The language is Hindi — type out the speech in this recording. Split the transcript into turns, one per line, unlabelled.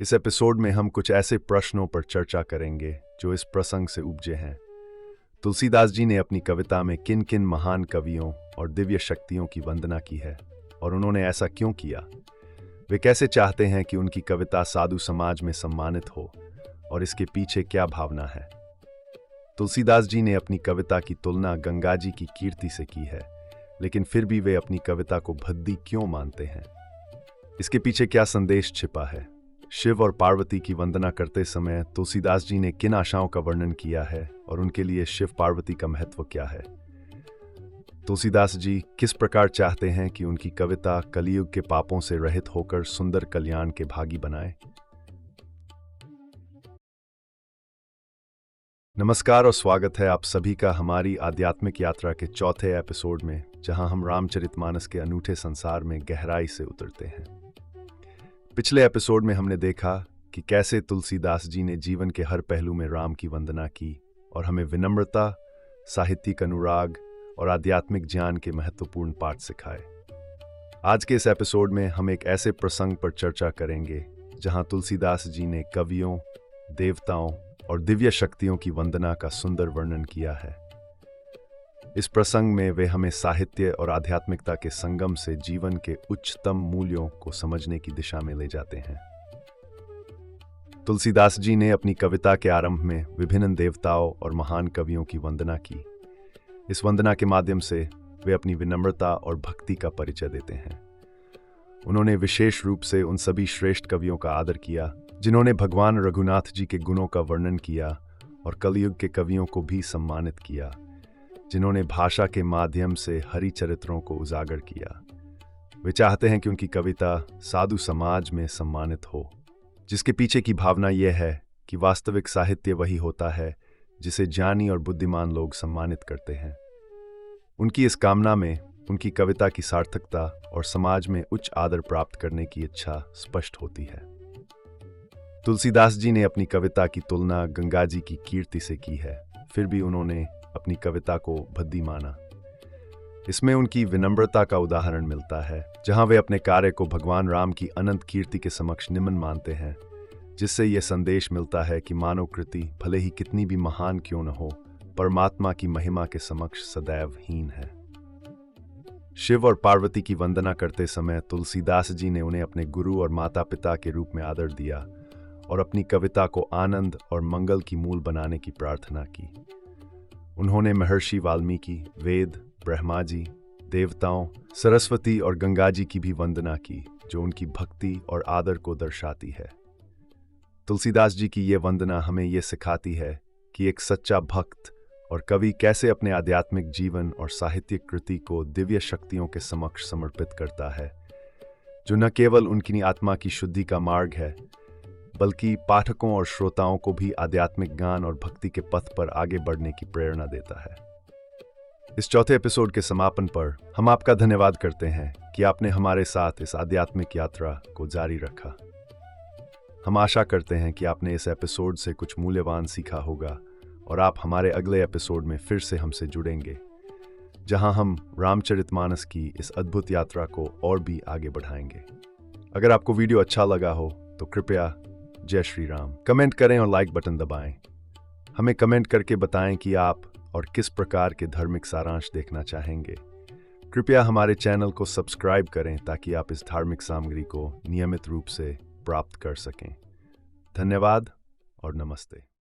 इस एपिसोड में हम कुछ ऐसे प्रश्नों पर चर्चा करेंगे जो इस प्रसंग से उपजे हैं। तुलसीदास जी ने अपनी कविता में किन किन महान कवियों और दिव्य शक्तियों की वंदना की है और उन्होंने ऐसा क्यों किया। वे कैसे चाहते हैं कि उनकी कविता साधु समाज में सम्मानित हो और इसके पीछे क्या भावना है। तुलसीदास जी ने अपनी कविता की तुलना गंगा जी की कीर्ति से की है, लेकिन फिर भी वे अपनी कविता को भद्दी क्यों मानते हैं। इसके पीछे क्या संदेश छिपा है। शिव और पार्वती की वंदना करते समय तुलसीदास जी ने किन आशाओं का वर्णन किया है और उनके लिए शिव पार्वती का महत्व क्या है। तुलसीदास जी किस प्रकार चाहते हैं कि उनकी कविता कलियुग के पापों से रहित होकर सुंदर कल्याण के भागी बनाए। नमस्कार और स्वागत है आप सभी का हमारी आध्यात्मिक यात्रा के चौथे एपिसोड में, जहां हम रामचरितमानस के अनूठे संसार में गहराई से उतरते हैं। पिछले एपिसोड में हमने देखा कि कैसे तुलसीदास जी ने जीवन के हर पहलू में राम की वंदना की और हमें विनम्रता, साहित्यिक अनुराग और आध्यात्मिक ज्ञान के महत्वपूर्ण पाठ सिखाए। आज के इस एपिसोड में हम एक ऐसे प्रसंग पर चर्चा करेंगे जहां तुलसीदास जी ने कवियों, देवताओं और दिव्य शक्तियों की वंदना का सुंदर वर्णन किया है। इस प्रसंग में वे हमें साहित्य और आध्यात्मिकता के संगम से जीवन के उच्चतम मूल्यों को समझने की दिशा में ले जाते हैं। तुलसीदास जी ने अपनी कविता के आरंभ में विभिन्न देवताओं और महान कवियों की वंदना की। इस वंदना के माध्यम से वे अपनी विनम्रता और भक्ति का परिचय देते हैं। उन्होंने विशेष रूप से उन सभी श्रेष्ठ कवियों का आदर किया जिन्होंने भगवान रघुनाथ जी के गुणों का वर्णन किया और कलयुग के कवियों को भी सम्मानित किया जिन्होंने भाषा के माध्यम से हरि चरित्रों को उजागर किया। वे चाहते हैं कि उनकी कविता साधु समाज में सम्मानित हो, जिसके पीछे की भावना यह है कि वास्तविक साहित्य वही होता है जिसे ज्ञानी और बुद्धिमान लोग सम्मानित करते हैं। उनकी इस कामना में उनकी कविता की सार्थकता और समाज में उच्च आदर प्राप्त करने की इच्छा स्पष्ट होती है। तुलसीदास जी ने अपनी कविता की तुलना गंगा जी की कीर्ति से की है, फिर भी उन्होंने अपनी कविता को भद्दी माना। इसमें उनकी विनम्रता का उदाहरण मिलता है, जहां वे अपने कार्य को भगवान राम की अनंत कीर्ति के समक्ष निम्न मानते हैं, जिससे यह संदेश मिलता है कि मानव कृति भले ही कितनी भी महान क्यों न हो, परमात्मा की महिमा के समक्ष सदैव हीन है। शिव और पार्वती की वंदना करते समय तुलसीदास जी ने उन्हें अपने गुरु और माता पिता के रूप में आदर दिया और अपनी कविता को आनंद और मंगल की मूल बनाने की प्रार्थना की। उन्होंने महर्षि वाल्मीकि, वेद, ब्रह्मा जी, देवताओं, सरस्वती और गंगा जी की भी वंदना की, जो उनकी भक्ति और आदर को दर्शाती है। तुलसीदास जी की ये वंदना हमें ये सिखाती है कि एक सच्चा भक्त और कवि कैसे अपने आध्यात्मिक जीवन और साहित्यिक कृति को दिव्य शक्तियों के समक्ष समर्पित करता है, जो न केवल उनकी आत्मा की शुद्धि का मार्ग है, बल्कि पाठकों और श्रोताओं को भी आध्यात्मिक ज्ञान और भक्ति के पथ पर आगे बढ़ने की प्रेरणा देता है। इस चौथे एपिसोड के समापन पर हम आपका धन्यवाद करते हैं कि आपने हमारे साथ इस आध्यात्मिक यात्रा को जारी रखा। हम आशा करते हैं कि आपने इस एपिसोड से कुछ मूल्यवान सीखा होगा और आप हमारे अगले एपिसोड में फिर से हमसे जुड़ेंगे, जहां हम रामचरितमानस की इस अद्भुत यात्रा को और भी आगे बढ़ाएंगे। अगर आपको वीडियो अच्छा लगा हो तो कृपया जय श्री राम कमेंट करें और लाइक बटन दबाएं। हमें कमेंट करके बताएं कि आप और किस प्रकार के धार्मिक सारांश देखना चाहेंगे। कृपया हमारे चैनल को सब्सक्राइब करें ताकि आप इस धार्मिक सामग्री को नियमित रूप से प्राप्त कर सकें। धन्यवाद और नमस्ते।